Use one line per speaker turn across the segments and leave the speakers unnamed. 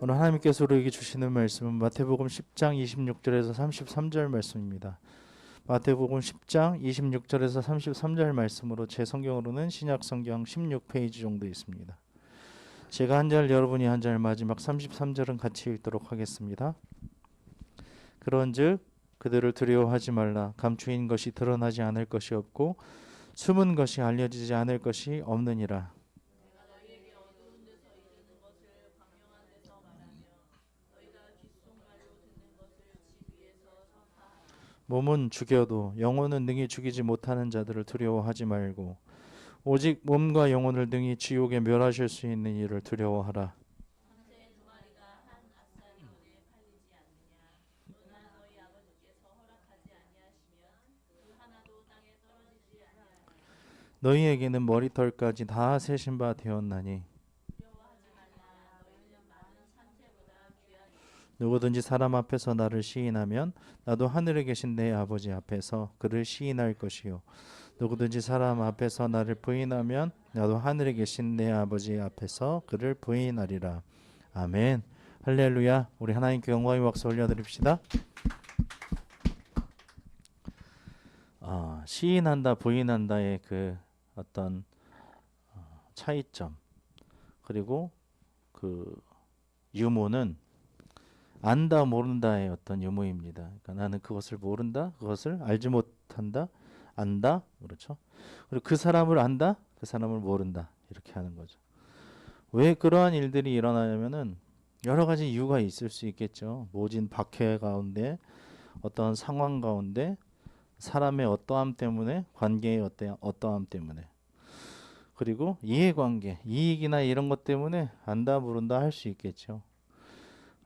오늘 하나님께서 우리에게 주시는 말씀은 마태복음 10장 26절에서 33절 말씀입니다. 마태복음 10장 26절에서 33절 말씀으로 제 성경으로는 신약성경 16페이지 정도 있습니다. 제가 한 절, 여러분이 한 절, 마지막 33절은 같이 읽도록 하겠습니다. 그런즉 그들을 두려워하지 말라. 감추인 것이 드러나지 않을 것이 없고 숨은 것이 알려지지 않을 것이 없느니라. 몸은 죽여도 영혼은 능히 죽이지 못하는 자들을 두려워하지 말고 오직 몸과 영혼을 능히 지옥에 멸하실 수 있는 이를 두려워하라. 너희에게는 머리털까지 다 세신 바 되었나니 누구든지 사람 앞에서 나를 시인하면 나도 하늘에 계신 내 아버지 앞에서 그를 시인할 것이요 누구든지 사람 앞에서 나를 부인하면 나도 하늘에 계신 내 아버지 앞에서 그를 부인하리라. 아멘. 할렐루야. 우리 하나님께 영광의 박수 올려드립시다. 시인한다 부인한다의 그 어떤 차이점 그리고 그 유무는 안다 모른다의 어떤 유무입니다. 그러니까 나는 그것을 모른다, 그것을 알지 못한다, 안다, 그렇죠. 그리고 그 사람을 안다, 그 사람을 모른다 이렇게 하는 거죠. 왜 그러한 일들이 일어나냐면은 여러 가지 이유가 있을 수 있겠죠. 모진 박해 가운데 어떤 상황 가운데 사람의 어떠함 때문에 관계의 어떠함 때문에 그리고 이해관계, 이익이나 이런 것 때문에 안다 모른다 할 수 있겠죠.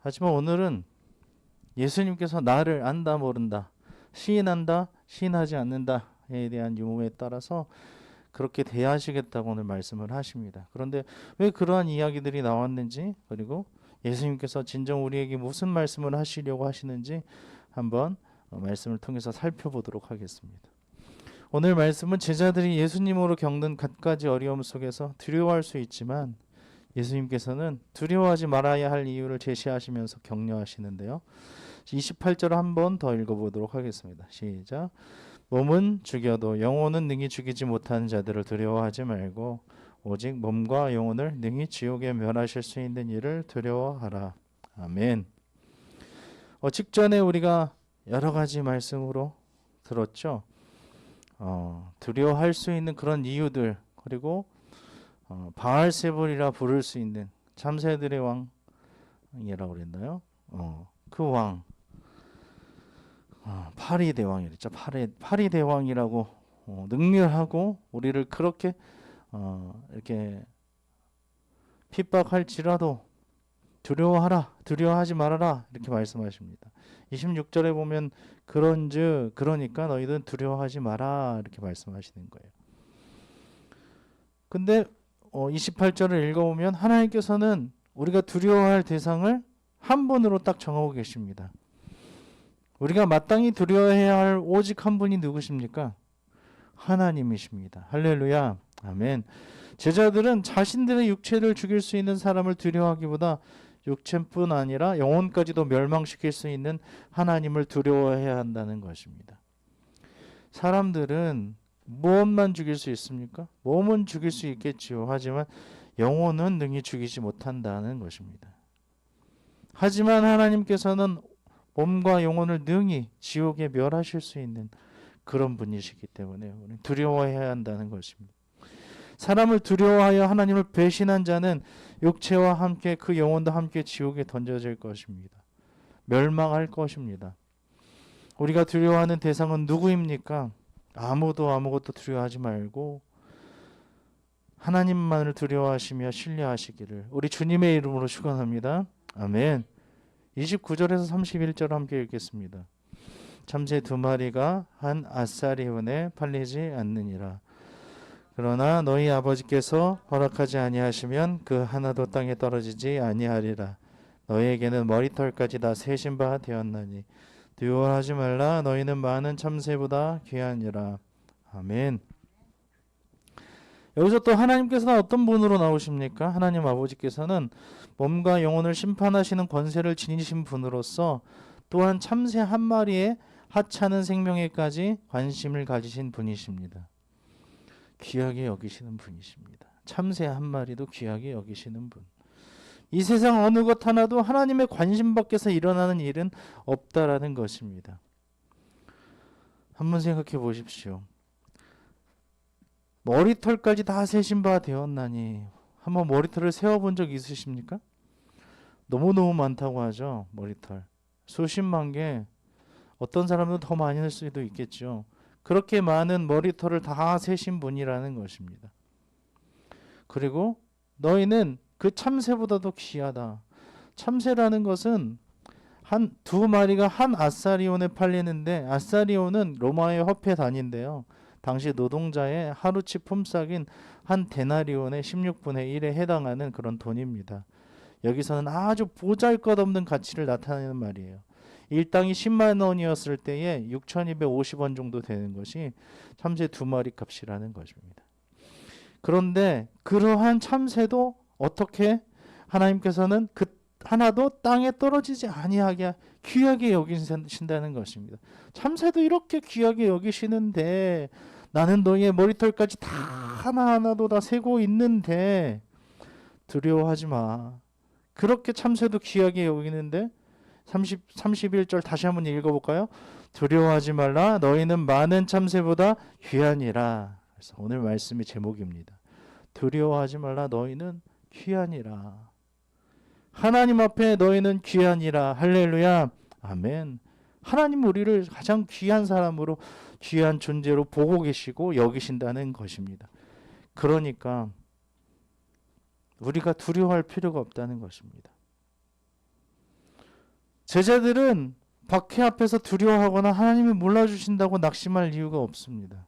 하지만 오늘은 예수님께서 나를 안다 모른다, 시인한다 시인하지 않는다에 대한 유무에 따라서 그렇게 대하시겠다고 오늘 말씀을 하십니다. 그런데 왜 그러한 이야기들이 나왔는지 그리고 예수님께서 진정 우리에게 무슨 말씀을 하시려고 하시는지 한번 말씀을 통해서 살펴보도록 하겠습니다. 오늘 말씀은 제자들이 예수님으로 겪는 갖가지 어려움 속에서 두려워할 수 있지만 예수님께서는 두려워하지 말아야 할 이유를 제시하시면서 격려하시는데요. 28절 한번 더 읽어보도록 하겠습니다. 시작. 몸은 죽여도 영혼은 능히 죽이지 못하는 자들을 두려워하지 말고 오직 몸과 영혼을 능히 지옥에 멸하실 수 있는 이를 두려워하라. 아멘. 직전에 우리가 여러 가지 말씀으로 들었죠. 두려워할 수 있는 그런 이유들 그리고 바알세불이라 부를 수 있는 참새들의 왕이라고 그랬나요? 그 왕, 파리 대왕이랬죠. 파리 대왕이라고 능멸하고 우리를 그렇게 이렇게 핍박할지라도 두려워하라, 두려워하지 말아라 이렇게 말씀하십니다. 26절에 보면 그런즉 그러니까 너희들은 두려워하지 마라 이렇게 말씀하시는 거예요. 근데 28절을 읽어보면 하나님께서는 우리가 두려워할 대상을 한 분으로 딱 정하고 계십니다. 우리가 마땅히 두려워해야 할 오직 한 분이 누구십니까? 하나님이십니다. 할렐루야. 아멘. 제자들은 자신들의 육체를 죽일 수 있는 사람을 두려워하기보다 육체뿐 아니라 영혼까지도 멸망시킬 수 있는 하나님을 두려워해야 한다는 것입니다. 사람들은 무엇만 죽일 수 있습니까? 몸은 죽일 수 있겠지요. 하지만 영혼은 능히 죽이지 못한다는 것입니다. 하지만 하나님께서는 몸과 영혼을 능히 지옥에 멸하실 수 있는 그런 분이시기 때문에 우리는 두려워해야 한다는 것입니다. 사람을 두려워하여 하나님을 배신한 자는 육체와 함께 그 영혼도 함께 지옥에 던져질 것입니다. 멸망할 것입니다. 우리가 두려워하는 대상은 누구입니까? 아무것도 두려워하지 말고 하나님만을 두려워하시며 신뢰하시기를 우리 주님의 이름으로 축원합니다. 아멘. 29절에서 31절 함께 읽겠습니다. 참새 두 마리가 한 아싸리 은에 팔리지 않느니라. 그러나 너희 아버지께서 허락하지 아니하시면 그 하나도 땅에 떨어지지 아니하리라. 너희에게는 머리털까지 다 세신 바 되었나니 두려워하지 말라. 너희는 많은 참새보다 귀하니라. 아멘. 여기서 또 하나님께서는 어떤 분으로 나오십니까? 하나님 아버지께서는 몸과 영혼을 심판하시는 권세를 지니신 분으로서 또한 참새 한 마리의 하찮은 생명에까지 관심을 가지신 분이십니다. 귀하게 여기시는 분이십니다. 참새 한 마리도 귀하게 여기시는 분. 이 세상 어느 것 하나도 하나님의 관심 밖에서 일어나는 일은 없다라는 것입니다. 한번 생각해 보십시오. 머리털까지 다 세신 바 되었나니 한번 머리털을 세어본 적 있으십니까? 너무너무 많다고 하죠. 머리털 수십만 개, 어떤 사람은 더 많이 할 수도 있겠죠. 그렇게 많은 머리털을 다 세신 분이라는 것입니다. 그리고 너희는 그 참새보다도 귀하다. 참새라는 것은 한 두 마리가 한 아사리온에 팔리는데, 아사리온은 로마의 화폐 단위인데요. 당시 노동자의 하루치 품삯인 한 데나리온의 16분의 1에 해당하는 그런 돈입니다. 여기서는 아주 보잘것없는 가치를 나타내는 말이에요. 일당이 10만 원이었을 때에 6,250원 정도 되는 것이 참새 두 마리 값이라는 것입니다. 그런데 그러한 참새도 어떻게 하나님께서는 그 하나도 땅에 떨어지지 아니하게 귀하게 여기신다는 것입니다. 참새도 이렇게 귀하게 여기시는데 나는 너희의 머리털까지 다 하나하나도 다 세고 있는데 두려워하지 마. 그렇게 참새도 귀하게 여기는데 31절 다시 한번 읽어볼까요? 두려워하지 말라. 너희는 많은 참새보다 귀하니라. 그래서 오늘 말씀의 제목입니다. 두려워하지 말라. 너희는 귀하니라. 하나님 앞에 너희는 귀하니라. 할렐루야. 아멘. 하나님 우리를 가장 귀한 사람으로, 귀한 존재로 보고 계시고 여기신다는 것입니다. 그러니까 우리가 두려워할 필요가 없다는 것입니다. 제자들은 박해 앞에서 두려워하거나 하나님이 몰라주신다고 낙심할 이유가 없습니다.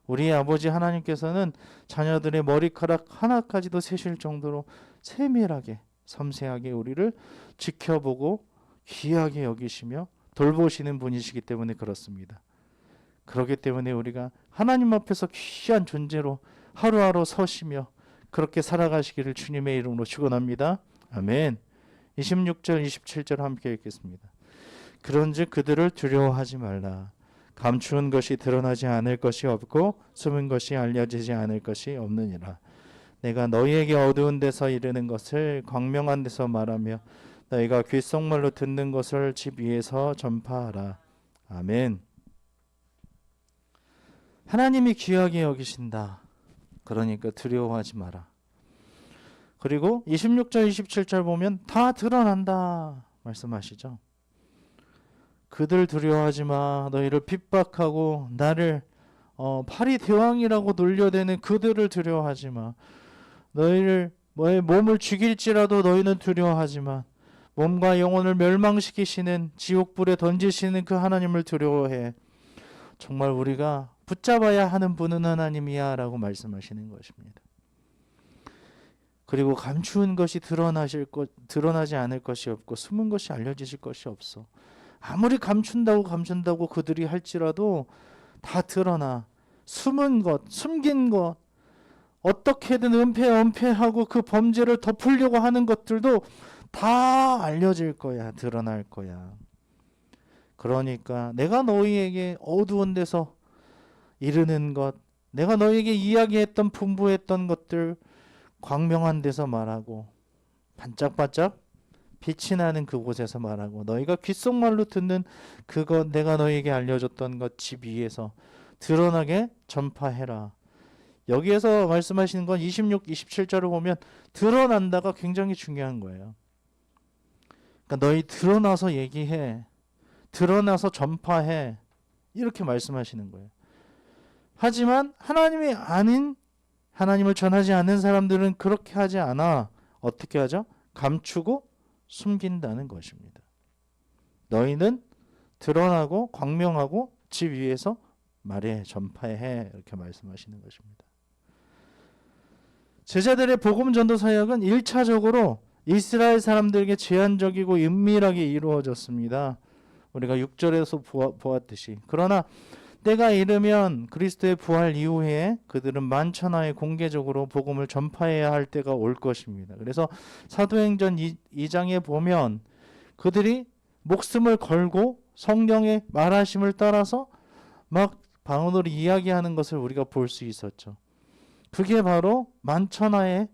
우리의 아버지 하나님께서는 자녀들의 머리카락 하나까지도 세실 정도로 세밀하게 섬세하게 우리를 지켜보고 귀하게 여기시며 돌보시는 분이시기 때문에 그렇습니다. 그렇기 때문에 우리가 하나님 앞에서 귀한 존재로 하루하루 서시며 그렇게 살아가시기를 주님의 이름으로 축원합니다. 아멘. 26절 27절 함께 읽겠습니다. 그런즉 그들을 두려워하지 말라. 감추은 것이 드러나지 않을 것이 없고 숨은 것이 알려지지 않을 것이 없느니라. 내가 너희에게 어두운 데서 이르는 것을 광명한 데서 말하며 너희가 귓속말로 듣는 것을 집 위에서 전파하라. 아멘. 하나님이 귀하게 여기신다. 그러니까 두려워하지 마라. 그리고 26절 27절 보면 다 드러난다 말씀하시죠. 그들 두려워하지 마. 너희를 핍박하고 나를 파리 대왕이라고 놀려대는 그들을 두려워하지 마. 너희를 몸을 죽일지라도 너희는 두려워하지 마. 몸과 영혼을 멸망시키시는 지옥불에 던지시는 그 하나님을 두려워해. 정말 우리가 붙잡아야 하는 분은 하나님이야 라고 말씀하시는 것입니다. 그리고 감추은 것이 드러나지 않을 것이 없고 숨은 것이 알려지실 것이 없어. 아무리 감춘다고 그들이 할지라도 다 드러나. 숨은 것, 숨긴 것, 어떻게든 은폐하고 그 범죄를 덮으려고 하는 것들도 다 알려질 거야. 드러날 거야. 그러니까 내가 너희에게 어두운 데서 이르는 것, 내가 너희에게 이야기했던 분부했던 것들 광명한 데서 말하고 반짝반짝 빛이 나는 그곳에서 말하고 너희가 귓속말로 듣는 그것 내가 너희에게 알려줬던 것 집 위에서 드러나게 전파해라. 여기에서 말씀하시는 건 26, 27절을 보면 드러난다가 굉장히 중요한 거예요. 그러니까 너희 드러나서 얘기해. 드러나서 전파해. 이렇게 말씀하시는 거예요. 하지만 하나님이 아닌, 하나님을 전하지 않는 사람들은 그렇게 하지 않아. 어떻게 하죠? 감추고 숨긴다는 것입니다. 너희는 드러나고 광명하고 집 위에서 말해, 전파해. 이렇게 말씀하시는 것입니다. 제자들의 복음 전도 사역은 1차적으로 이스라엘 사람들에게 제한적이고 은밀하게 이루어졌습니다. 우리가 6절에서 보았듯이. 그러나 때가 이르면 그리스도의 부활 이후에 그들은 만천하에 공개적으로 복음을 전파해야 할 때가 올 것입니다. 그래서 사도행전 2장에 보면 그들이 목숨을 걸고 성령의 말하심을 따라서 막 방언으로 이야기하는 것을 우리가 볼 수 있었죠. 그게 바로 만천하에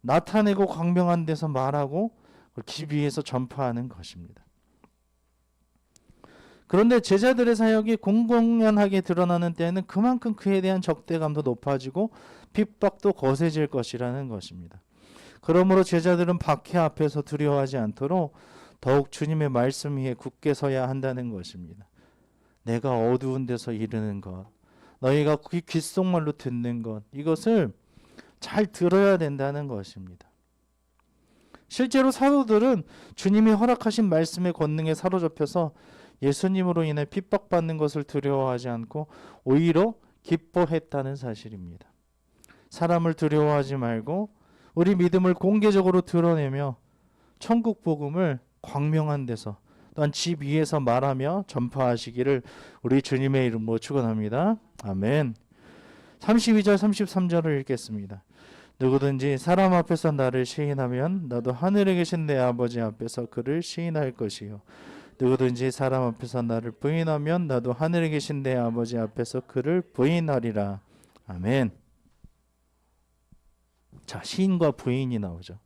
나타내고 광명한 데서 말하고 집 위에서 전파하는 것입니다. 그런데 제자들의 사역이 공공연하게 드러나는 때에는 그만큼 그에 대한 적대감도 높아지고 핍박도 거세질 것이라는 것입니다. 그러므로 제자들은 박해 앞에서 두려워하지 않도록 더욱 주님의 말씀 위에 굳게 서야 한다는 것입니다. 내가 어두운 데서 이르는 것, 너희가 귓속말로 듣는 것, 이것을 잘 들어야 된다는 것입니다. 실제로 사도들은 주님이 허락하신 말씀의 권능에 사로잡혀서 예수님으로 인해 핍박받는 것을 두려워하지 않고 오히려 기뻐했다는 사실입니다. 사람을 두려워하지 말고 우리 믿음을 공개적으로 드러내며 천국 복음을 광명한 데서 또한 집 위에서 말하며 전파하시기를 우리 주님의 이름으로 축원합니다. 아멘. 32절 33절을 읽겠습니다. 누구든지 사람 앞에서 나를 시인하면 나도 하늘에 계신 내 아버지 앞에서 그를 시인할 것이요 누구든지 사람 앞에서 나를 부인하면 나도 하늘에 계신 내 아버지 앞에서 그를 부인하리라. 아멘. 자, 시인과 부인이 나오죠.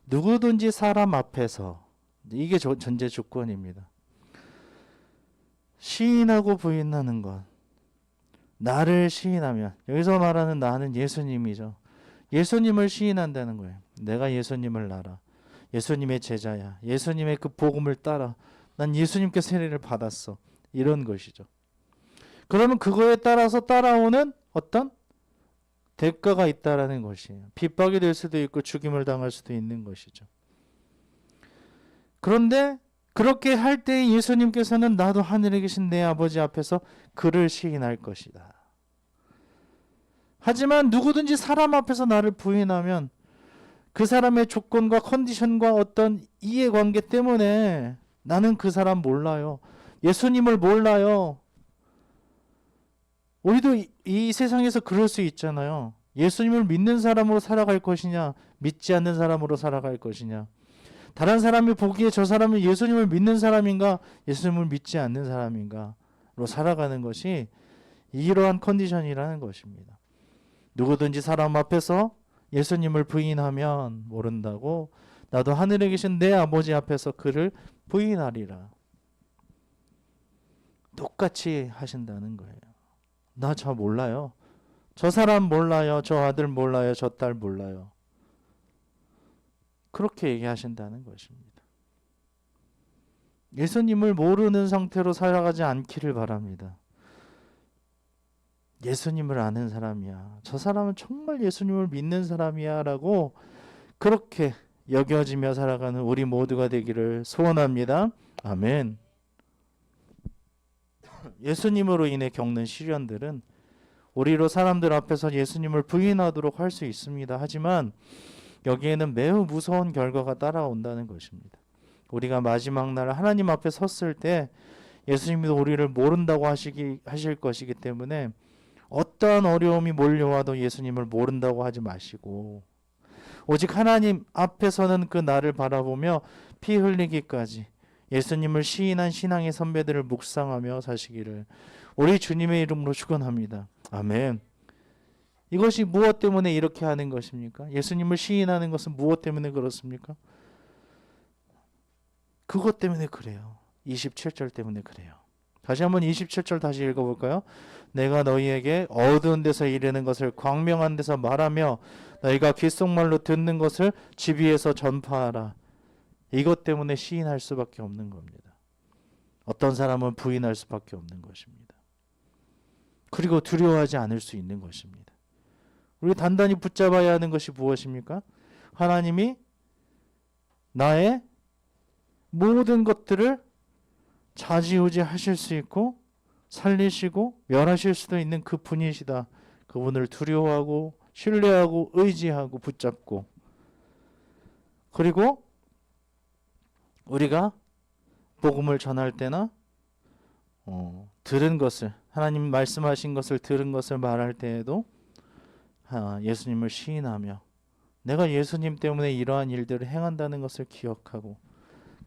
누구든지 사람 앞에서, 이게 전제 조건입니다. 시인하고 부인하는 것, 나를 시인하면, 여기서 말하는 나는 예수님이죠. 예수님을 시인한다는 거예요. 내가 예수님을 알아. 예수님의 제자야. 예수님의 그 복음을 따라 난 예수님께 세례를 받았어. 이런 것이죠. 그러면 그거에 따라서 따라오는 어떤 대가가 있다라는 것이에요. 핍박이 될 수도 있고 죽임을 당할 수도 있는 것이죠. 그런데 그렇게 할 때 예수님께서는 나도 하늘에 계신 내 아버지 앞에서 그를 시인할 것이다. 하지만 누구든지 사람 앞에서 나를 부인하면 그 사람의 조건과 컨디션과 어떤 이해관계 때문에 나는 그 사람 몰라요. 예수님을 몰라요. 우리도 이 세상에서 그럴 수 있잖아요. 예수님을 믿는 사람으로 살아갈 것이냐, 믿지 않는 사람으로 살아갈 것이냐. 다른 사람이 보기에 저 사람은 예수님을 믿는 사람인가, 예수님을 믿지 않는 사람인가로 살아가는 것이 이러한 컨디션이라는 것입니다. 누구든지 사람 앞에서 예수님을 부인하면 모른다고 나도 하늘에 계신 내 아버지 앞에서 그를 부인하리라. 똑같이 하신다는 거예요. 나 저 몰라요. 저 사람 몰라요. 저 아들 몰라요. 저 딸 몰라요. 그렇게 얘기하신다는 것입니다. 예수님을 모르는 상태로 살아가지 않기를 바랍니다. 예수님을 아는 사람이야. 저 사람은 정말 예수님을 믿는 사람이야 라고 그렇게 여겨지며 살아가는 우리 모두가 되기를 소원합니다. 아멘. 예수님으로 인해 겪는 시련들은 우리로 사람들 앞에서 예수님을 부인하도록 할 수 있습니다. 하지만 여기에는 매우 무서운 결과가 따라온다는 것입니다. 우리가 마지막 날 하나님 앞에 섰을 때 예수님도 우리를 모른다고 하실 것이기 때문에 어떠한 어려움이 몰려와도 예수님을 모른다고 하지 마시고 오직 하나님 앞에서는 그 나를 바라보며 피 흘리기까지 예수님을 시인한 신앙의 선배들을 묵상하며 사시기를 우리 주님의 이름으로 축원합니다. 아멘. 이것이 무엇 때문에 이렇게 하는 것입니까? 예수님을 시인하는 것은 무엇 때문에 그렇습니까? 그것 때문에 그래요. 27절 때문에 그래요. 다시 한번 27절 다시 읽어볼까요? 내가 너희에게 어두운 데서 이르는 것을 광명한 데서 말하며 너희가 귓속말로 듣는 것을 집 위에서 전파하라. 이것 때문에 시인할 수밖에 없는 겁니다. 어떤 사람은 부인할 수밖에 없는 것입니다. 그리고 두려워하지 않을 수 있는 것입니다. 우리 단단히 붙잡아야 하는 것이 무엇입니까? 하나님이 나의 모든 것들을 좌지우지 하실 수 있고 살리시고 멸하실 수도 있는 그 분이시다. 그분을 두려워하고 신뢰하고 의지하고 붙잡고 그리고 우리가 복음을 전할 때나 들은 것을, 하나님 말씀하신 것을 들은 것을 말할 때에도 예수님을 시인하며 내가 예수님 때문에 이러한 일들을 행한다는 것을 기억하고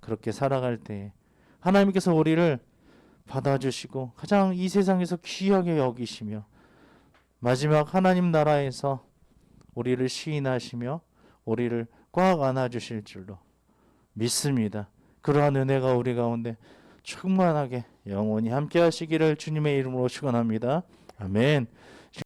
그렇게 살아갈 때에 하나님께서 우리를 받아주시고 가장 이 세상에서 귀하게 여기시며 마지막 하나님 나라에서 우리를 시인하시며 우리를 꽉 안아주실 줄로 믿습니다. 그러한 은혜가 우리 가운데 충만하게 영원히 함께 하시기를 주님의 이름으로 축원합니다. 아멘.